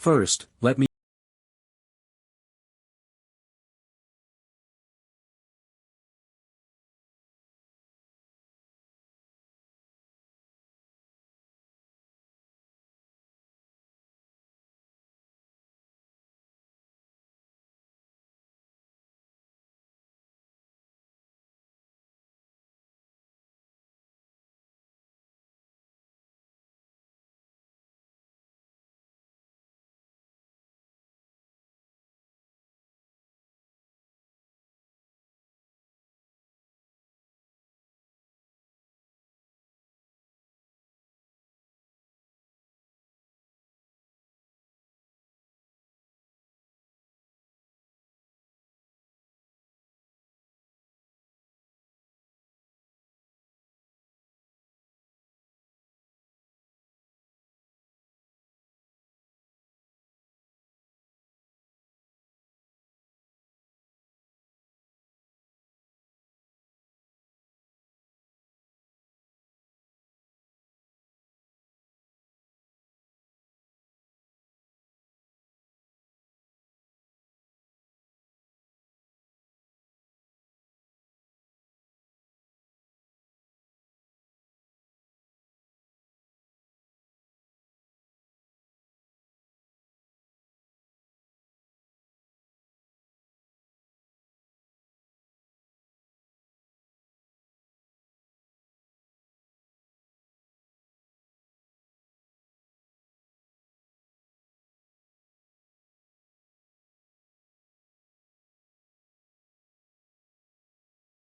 first, let me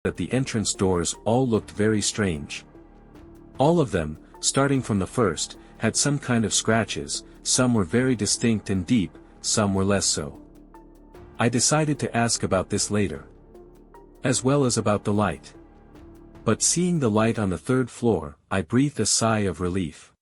that the entrance doors all looked very strange. All of them, starting from the first, had some kind of scratches, some were very distinct and deep, some were less so. I decided to ask about this later. As well as about the light. But seeing the light on the third floor, I breathed a sigh of relief.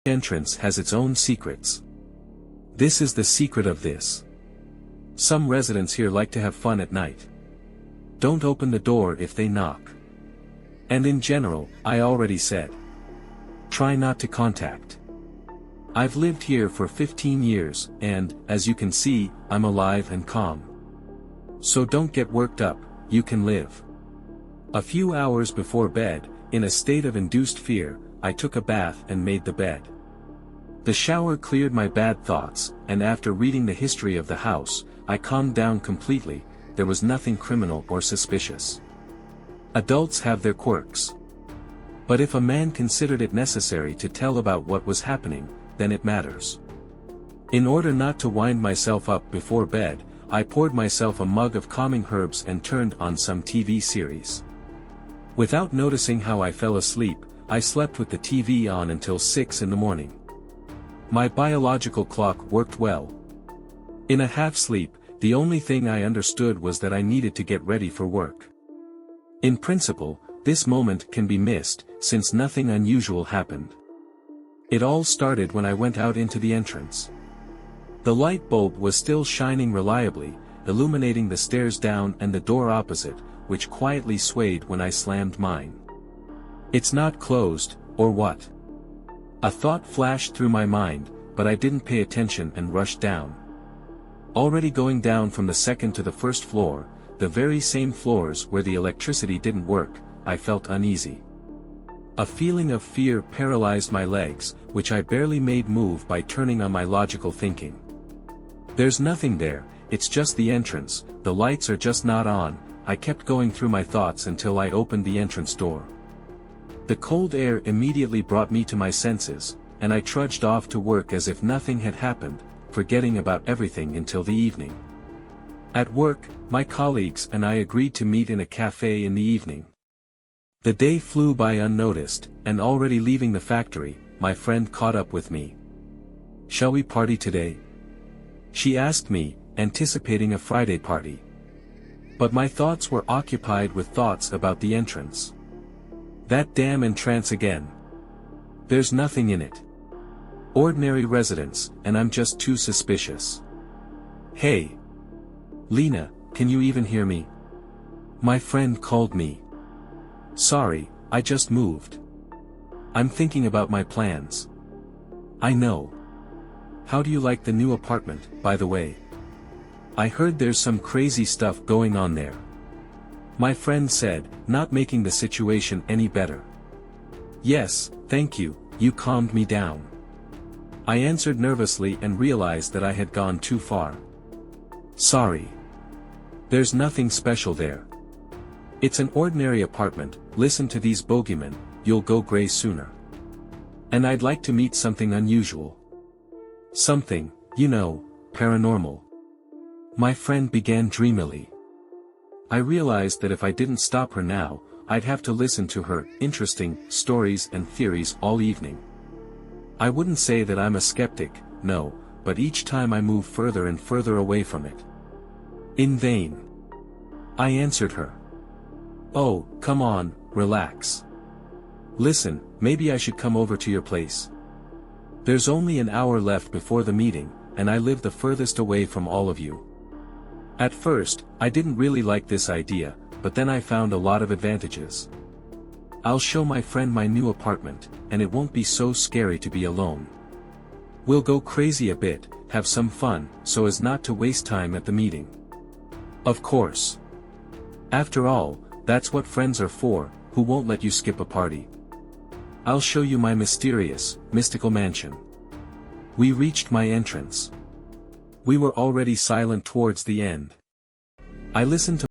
entrance has its own secrets. This is the secret of this. Some residents here like to have fun at night. Don't open the door if they knock. And in general, I already said. Try not to contact. I've lived here for 15 years, and, as you can see, I'm alive and calm. So don't get worked up, you can live. A few hours before bed, in a state of induced fear, I took a bath and made the bed. The shower cleared my bad thoughts, and after reading the history of the house, I calmed down completely. There was nothing criminal or suspicious. Adults have their quirks. But if a man considered it necessary to tell about what was happening, then it matters. In order not to wind myself up before bed, I poured myself a mug of calming herbs and turned on some TV series. Without noticing how I fell asleep, I slept with the TV on until 6 in the morning. My biological clock worked well. In a half-sleep, the only thing I understood was that I needed to get ready for work. In principle, this moment can be missed, since nothing unusual happened. It all started when I went out into the entrance. The light bulb was still shining reliably, illuminating the stairs down and the door opposite, which quietly swayed when I slammed mine. It's not closed, or what? A thought flashed through my mind, but I didn't pay attention and rushed down. Already going down from the second to the first floor, the very same floors where the electricity didn't work, I felt uneasy. A feeling of fear paralyzed my legs, which I barely made move by turning on my logical thinking. There's nothing there, it's just the entrance, the lights are just not on. I kept going through my thoughts until I opened the entrance door. The cold air immediately brought me to my senses, and I trudged off to work as if nothing had happened, forgetting about everything until the evening. At work, my colleagues and I agreed to meet in a cafe in the evening. The day flew by unnoticed, and already leaving the factory, my friend caught up with me. "Shall we party today?" she asked me, anticipating a Friday party. But my thoughts were occupied with thoughts about the entrance. That damn entrance again. There's nothing in it. Ordinary residents, and I'm just too suspicious. Hey! Lena, can you even hear me? My friend called me. Sorry, I just moved. I'm thinking about my plans. I know. How do you like the new apartment, by the way? I heard there's some crazy stuff going on there. My friend said, not making the situation any better. Yes, thank you, you calmed me down. I answered nervously and realized that I had gone too far. Sorry. There's nothing special there. It's an ordinary apartment. Listen to these bogeymen, you'll go gray sooner. And I'd like to meet something unusual. Something, you know, paranormal. My friend began dreamily. I realized that if I didn't stop her now, I'd have to listen to her interesting stories and theories all evening. I wouldn't say that I'm a skeptic, no, but each time I move further and further away from it. In vain. I answered her. Oh, come on, relax. Listen, maybe I should come over to your place. There's only an hour left before the meeting, and I live the furthest away from all of you. At first, I didn't really like this idea, but then I found a lot of advantages. I'll show my friend my new apartment, and it won't be so scary to be alone. We'll go crazy a bit, have some fun, so as not to waste time at the meeting. Of course. After all, that's what friends are for, who won't let you skip a party. I'll show you my mysterious, mystical mansion. We reached my entrance. We were already silent towards the end. I listened to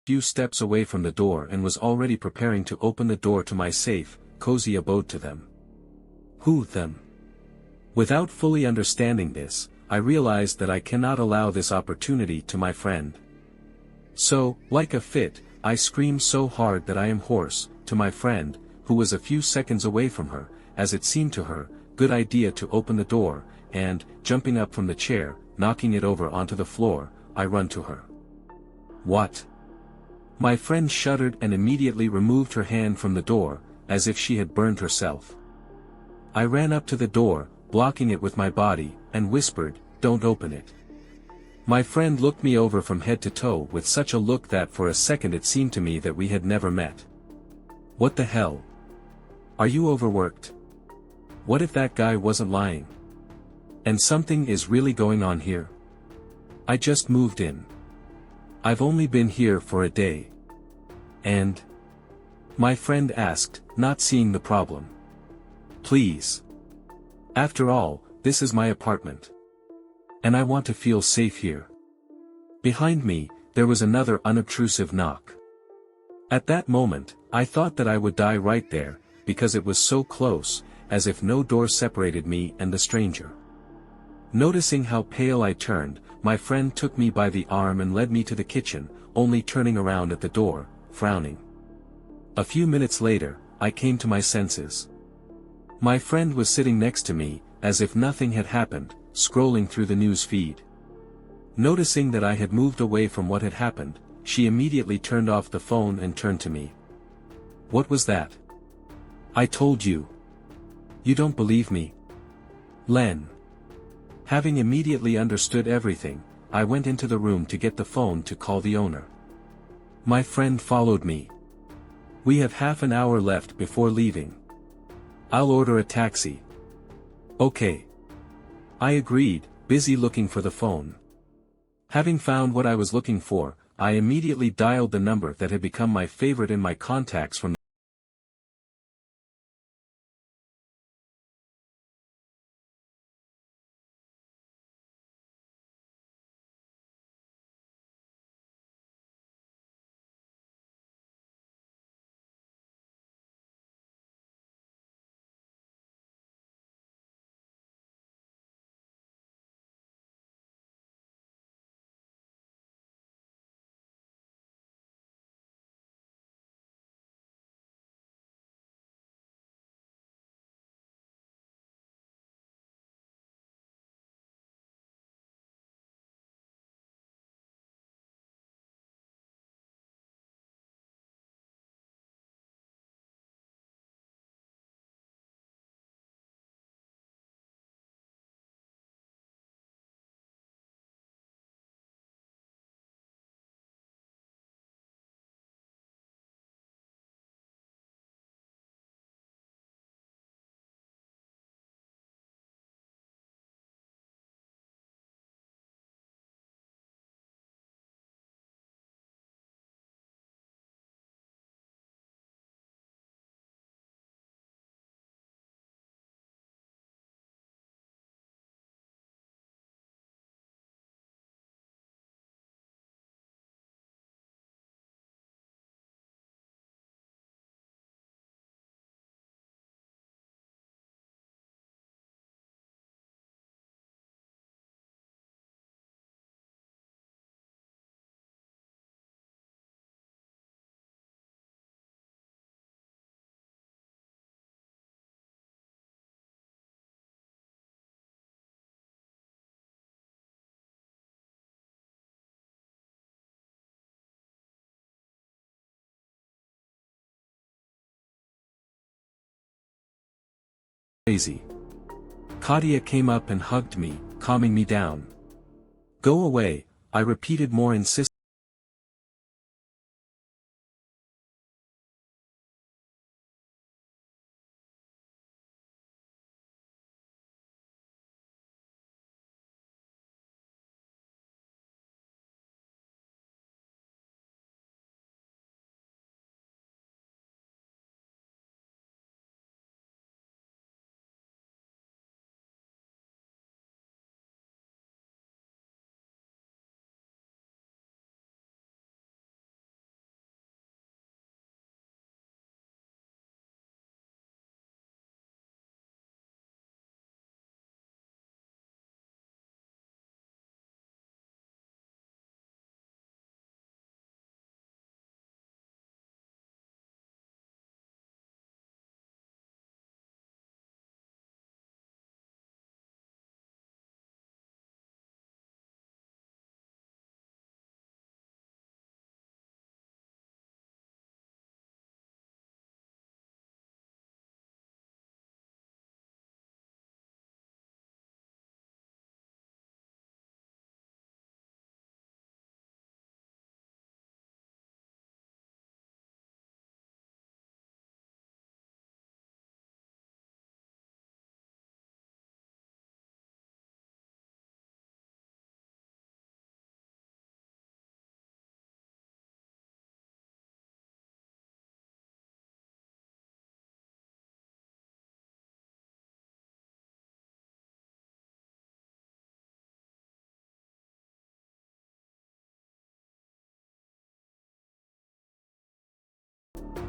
few steps away from the door and was already preparing to open the door to my safe, cozy abode to them. Who, them? Without fully understanding this, I realized that I cannot allow this opportunity to my friend. So, like a fit, I screamed so hard that I am hoarse, to my friend, who was a few seconds away from her, as it seemed to her, good idea to open the door, and, jumping up from the chair, knocking it over onto the floor, I run to her. What? My friend shuddered and immediately removed her hand from the door, as if she had burned herself. I ran up to the door, blocking it with my body, and whispered, "Don't open it." My friend looked me over from head to toe with such a look that for a second it seemed to me that we had never met. What the hell? Are you overworked? What if that guy wasn't lying? And something is really going on here? I just moved in. I've only been here for a day. And? My friend asked, not seeing the problem. Please. After all, this is my apartment. And I want to feel safe here. Behind me, there was another unobtrusive knock. At that moment, I thought that I would die right there, because it was so close, as if no door separated me and the stranger. Noticing how pale I turned, my friend took me by the arm and led me to the kitchen, only turning around at the door, frowning. A few minutes later, I came to my senses. My friend was sitting next to me, as if nothing had happened, scrolling through the news feed. Noticing that I had moved away from what had happened, she immediately turned off the phone and turned to me. What was that? I told you. You don't believe me? Len. Having immediately understood everything, I went into the room to get the phone to call the owner. My friend followed me. We have half an hour left before leaving. I'll order a taxi. Okay. I agreed, busy looking for the phone. Having found what I was looking for, I immediately dialed the number that had become my favorite in my contacts from crazy. Katia came up and hugged me, calming me down. Go away, I repeated more insistently.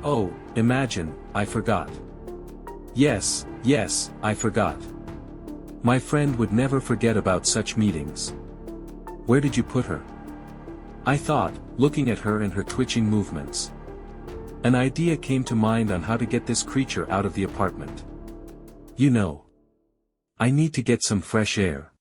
Oh, imagine, I forgot. Yes, yes, I forgot. My friend would never forget about such meetings. Where did you put her? I thought, looking at her and her twitching movements. An idea came to mind on how to get this creature out of the apartment. You know. I need to get some fresh air.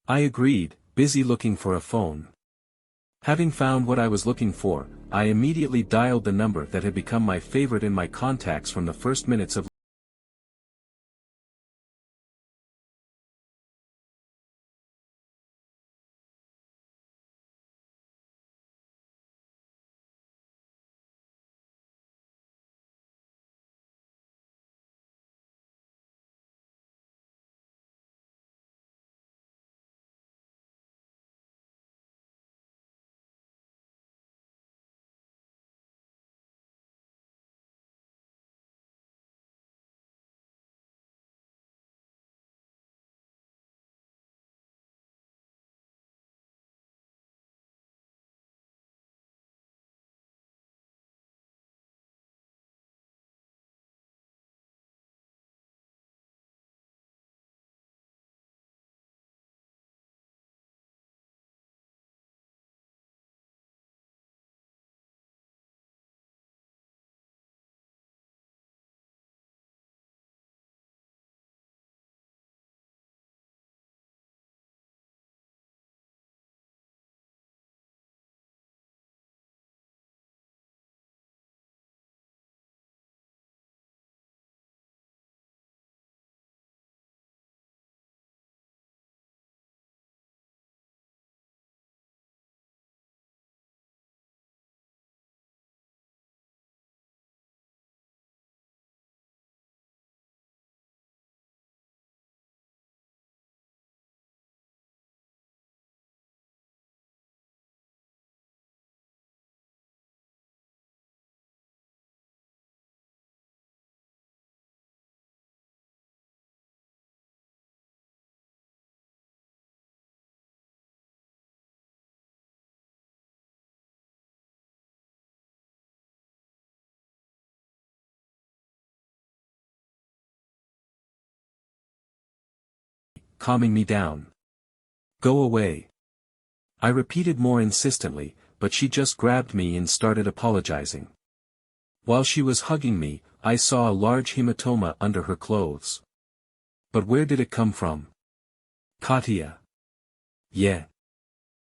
I agreed, busy looking for a phone. Having found what I was looking for, I immediately dialed the number that had become my favorite in my contacts from the first minutes of calming me down. Go away. I repeated more insistently, but she just grabbed me and started apologizing. While she was hugging me, I saw a large hematoma under her clothes. But where did it come from? Katya. Yeah.